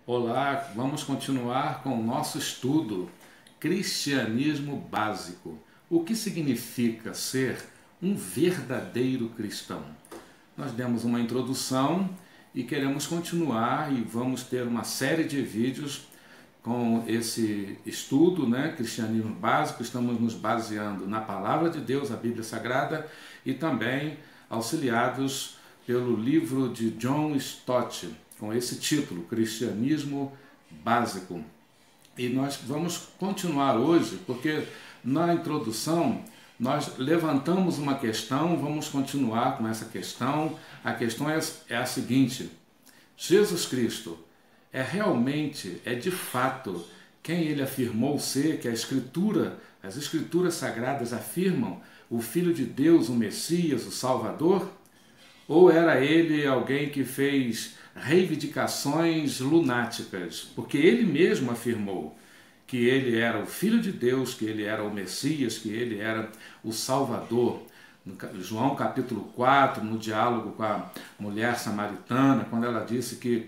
Olá, vamos continuar com o nosso estudo Cristianismo Básico. O que significa ser um verdadeiro cristão? Nós demos uma introdução e queremos continuar e vamos ter uma série de vídeos com esse estudo, Cristianismo Básico. Estamos nos baseando na Palavra de Deus, a Bíblia Sagrada, e também auxiliados pelo livro de John Stott, com esse título, Cristianismo Básico. E nós vamos continuar hoje, porque na introdução nós levantamos uma questão, vamos continuar com essa questão. A questão é a seguinte: Jesus Cristo é realmente, de fato, quem ele afirmou ser, que as Escrituras Sagradas afirmam, o Filho de Deus, o Messias, o Salvador? Ou era ele alguém que fez reivindicações lunáticas? Porque ele mesmo afirmou que ele era o Filho de Deus, que ele era o Messias, que ele era o Salvador. No João capítulo 4, no diálogo com a mulher samaritana, quando ela disse que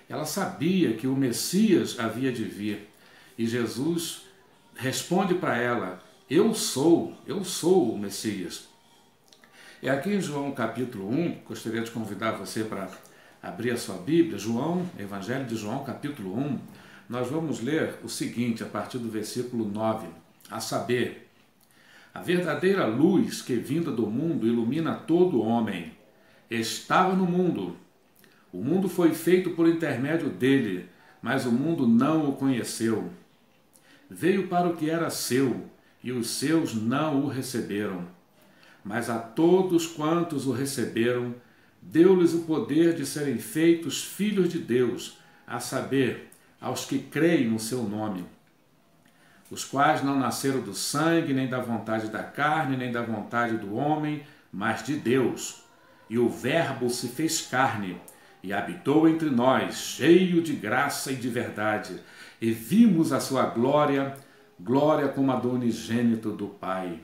ela sabia que o Messias havia de vir. E Jesus responde para ela: eu sou o Messias. É aqui em João capítulo 1, gostaria de convidar você para abrir a sua Bíblia, Evangelho de João capítulo 1, nós vamos ler o seguinte, a partir do versículo 9, a saber: a verdadeira luz que vinda do mundo ilumina todo homem, estava no mundo. O mundo foi feito por intermédio dele, mas o mundo não o conheceu. Veio para o que era seu, e os seus não o receberam. Mas a todos quantos o receberam, deu-lhes o poder de serem feitos filhos de Deus, a saber, aos que creem no seu nome, os quais não nasceram do sangue, nem da vontade da carne, nem da vontade do homem, mas de Deus. E o Verbo se fez carne e habitou entre nós, cheio de graça e de verdade, e vimos a sua glória, glória como a do unigênito do Pai.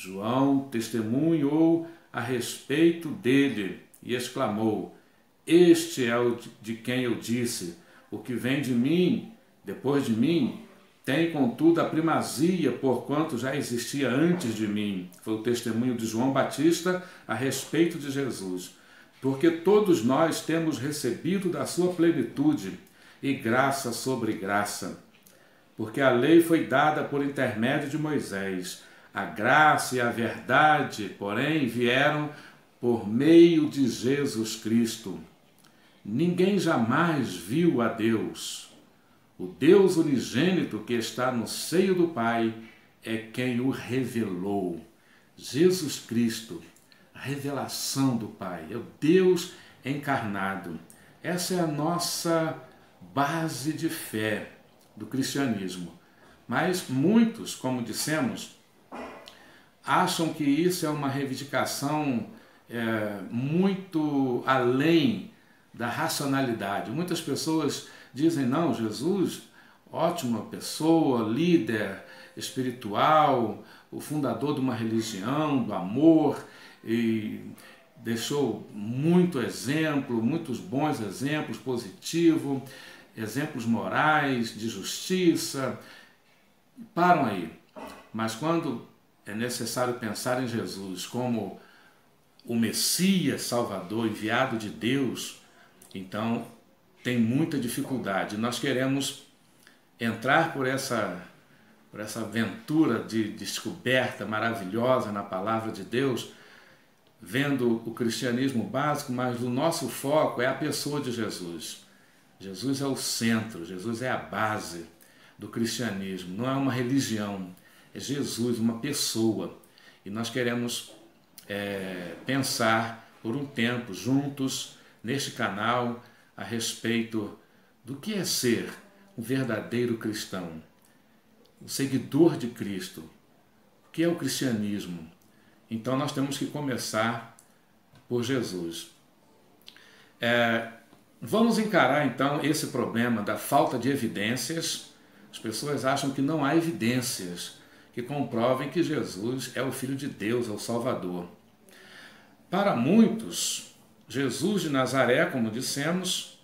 João testemunhou a respeito dele e exclamou: este é o de quem eu disse, o que vem de mim, depois de mim, tem contudo a primazia, porquanto já existia antes de mim. Foi o testemunho de João Batista a respeito de Jesus. Porque todos nós temos recebido da sua plenitude, e graça sobre graça. Porque a lei foi dada por intermédio de Moisés. A graça e a verdade, porém, vieram por meio de Jesus Cristo. Ninguém jamais viu a Deus. O Deus unigênito que está no seio do Pai é quem o revelou. Jesus Cristo, a revelação do Pai, é o Deus encarnado. Essa é a nossa base de fé do cristianismo. Mas muitos, como dissemos, acham que isso é uma reivindicação muito além da racionalidade. Muitas pessoas dizem: não, Jesus, ótima pessoa, líder espiritual, o fundador de uma religião, do amor, e deixou muitos bons exemplos, positivos, exemplos morais, de justiça. Param aí. Mas quando é necessário pensar em Jesus como o Messias Salvador enviado de Deus, então tem muita dificuldade. Nós queremos entrar por essa aventura de descoberta maravilhosa na Palavra de Deus, vendo o cristianismo básico, mas o nosso foco é a pessoa de Jesus. Jesus é o centro, Jesus é a base do cristianismo, não é uma religião. É Jesus, uma pessoa. E nós queremos pensar por um tempo juntos neste canal a respeito do que é ser um verdadeiro cristão, um seguidor de Cristo. O que é o cristianismo? Então nós temos que começar por Jesus. Vamos encarar então esse problema da falta de evidências. As pessoas acham que não há evidências que comprovem que Jesus é o Filho de Deus, é o Salvador. Para muitos, Jesus de Nazaré, como dissemos,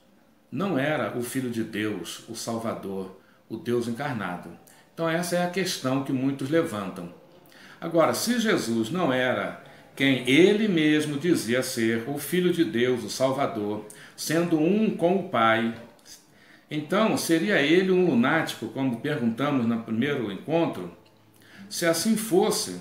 não era o Filho de Deus, o Salvador, o Deus encarnado. Então essa é a questão que muitos levantam. Agora, se Jesus não era quem ele mesmo dizia ser, o Filho de Deus, o Salvador, sendo um com o Pai, então seria ele um lunático, como perguntamos no primeiro encontro? Se assim fosse,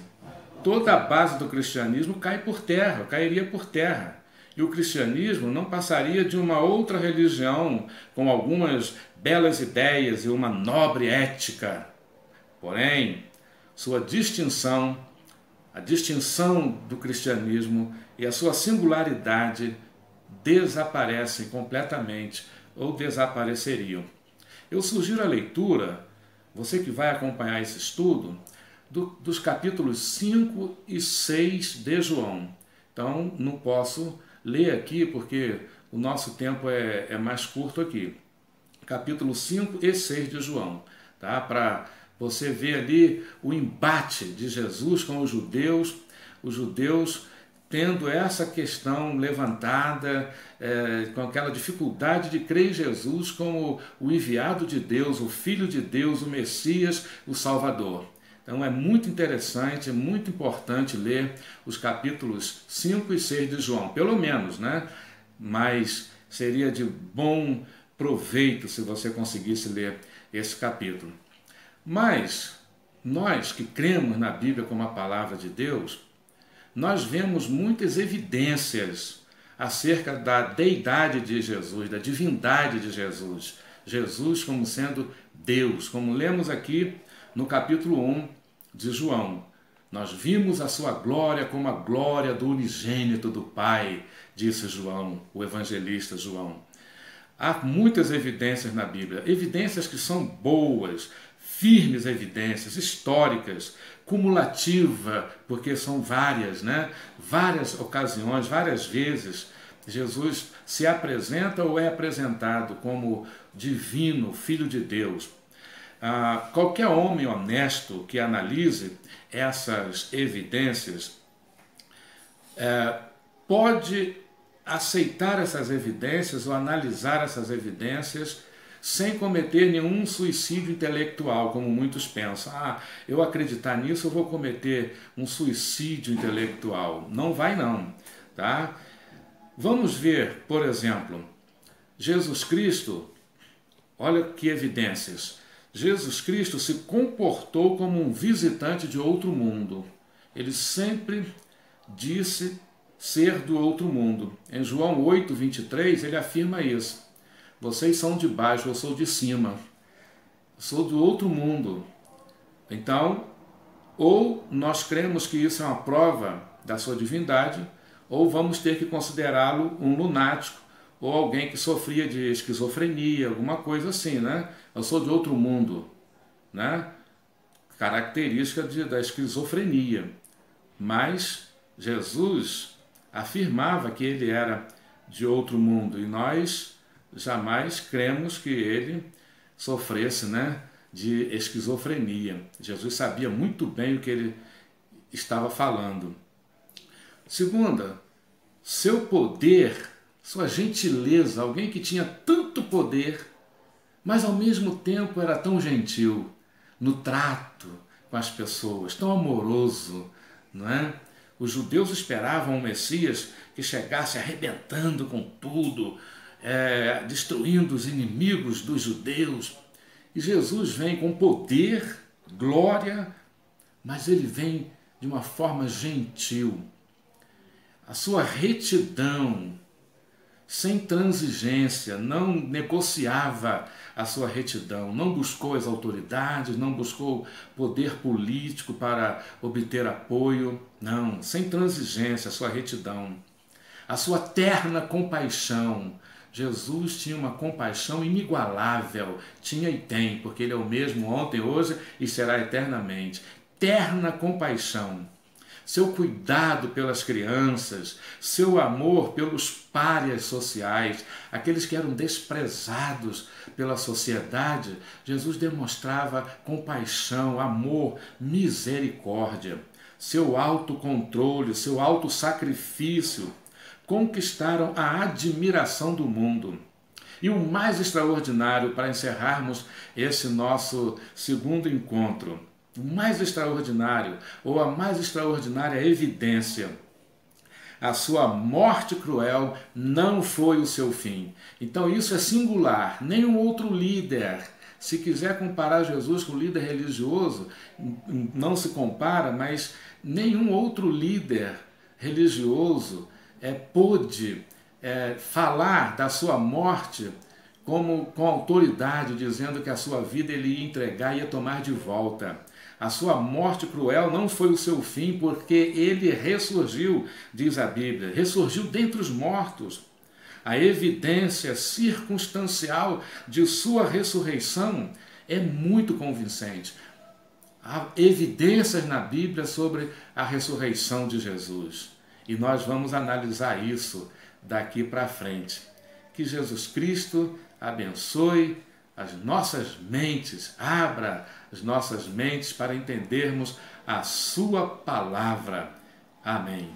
toda a base do cristianismo cairia por terra. E o cristianismo não passaria de uma outra religião com algumas belas ideias e uma nobre ética. Porém, sua distinção, a distinção do cristianismo e a sua singularidade desaparecem completamente ou desapareceriam. Eu sugiro a leitura, você que vai acompanhar esse estudo, dos capítulos 5 e 6 de João. Então, não posso ler aqui porque o nosso tempo é mais curto aqui. Capítulo 5 e 6 de João, tá? Para você ver ali o embate de Jesus com os judeus tendo essa questão levantada, com aquela dificuldade de crer em Jesus como o enviado de Deus, o Filho de Deus, o Messias, o Salvador. Então é muito interessante, é muito importante ler os capítulos 5 e 6 de João, pelo menos, né? Mas seria de bom proveito se você conseguisse ler esse capítulo. Mas nós que cremos na Bíblia como a palavra de Deus, nós vemos muitas evidências acerca da deidade de Jesus, da divindade de Jesus. Jesus como sendo Deus, como lemos aqui no capítulo 1 de João. Nós vimos a sua glória como a glória do unigênito do Pai, disse João, o evangelista João. Há muitas evidências na Bíblia, evidências que são boas, firmes evidências, históricas, cumulativa, porque são várias, né? Várias ocasiões, várias vezes, Jesus se apresenta ou é apresentado como divino, Filho de Deus. Qualquer homem honesto que analise essas evidências pode aceitar essas evidências ou analisar essas evidências sem cometer nenhum suicídio intelectual, como muitos pensam. Eu acreditar nisso, eu vou cometer um suicídio intelectual. Não vai não, tá? Vamos ver, por exemplo, Jesus Cristo, olha que evidências. Jesus Cristo se comportou como um visitante de outro mundo. Ele sempre disse ser do outro mundo. Em João 8, 23, ele afirma isso. Vocês são de baixo, eu sou de cima. Eu sou do outro mundo. Então, ou nós cremos que isso é uma prova da sua divindade, ou vamos ter que considerá-lo um lunático, ou alguém que sofria de esquizofrenia, alguma coisa assim, né? Eu sou de outro mundo, né? Característica da esquizofrenia. Mas Jesus afirmava que ele era de outro mundo, e nós jamais cremos que ele sofresse, né, de esquizofrenia. Jesus sabia muito bem o que ele estava falando. Segunda, seu poder, sua gentileza, alguém que tinha tanto poder, mas ao mesmo tempo era tão gentil no trato com as pessoas, tão amoroso, não é? Os judeus esperavam um Messias que chegasse arrebentando com tudo, destruindo os inimigos dos judeus. E Jesus vem com poder, glória, mas ele vem de uma forma gentil. A sua retidão, sem transigência, não negociava a sua retidão, não buscou as autoridades, não buscou poder político para obter apoio, não, sem transigência, a sua retidão. A sua terna compaixão. Jesus tinha uma compaixão inigualável, tinha e tem, porque ele é o mesmo ontem, hoje e será eternamente. Terna compaixão. Seu cuidado pelas crianças, seu amor pelos párias sociais, aqueles que eram desprezados pela sociedade, Jesus demonstrava compaixão, amor, misericórdia. Seu autocontrole, seu autossacrifício conquistaram a admiração do mundo. E o mais extraordinário, para encerrarmos esse nosso segundo encontro, o mais extraordinário, ou a mais extraordinária evidência: a sua morte cruel não foi o seu fim. Então isso é singular. Nenhum outro líder, se quiser comparar Jesus com líder religioso, não se compara, mas nenhum outro líder religioso pôde falar da sua morte com autoridade, dizendo que a sua vida ele ia entregar e ia tomar de volta. A sua morte cruel não foi o seu fim, porque ele ressurgiu, diz a Bíblia, ressurgiu dentre os mortos. A evidência circunstancial de sua ressurreição é muito convincente. Há evidências na Bíblia sobre a ressurreição de Jesus. E nós vamos analisar isso daqui para frente. Que Jesus Cristo abençoe as nossas mentes, abra as nossas mentes para entendermos a sua palavra. Amém.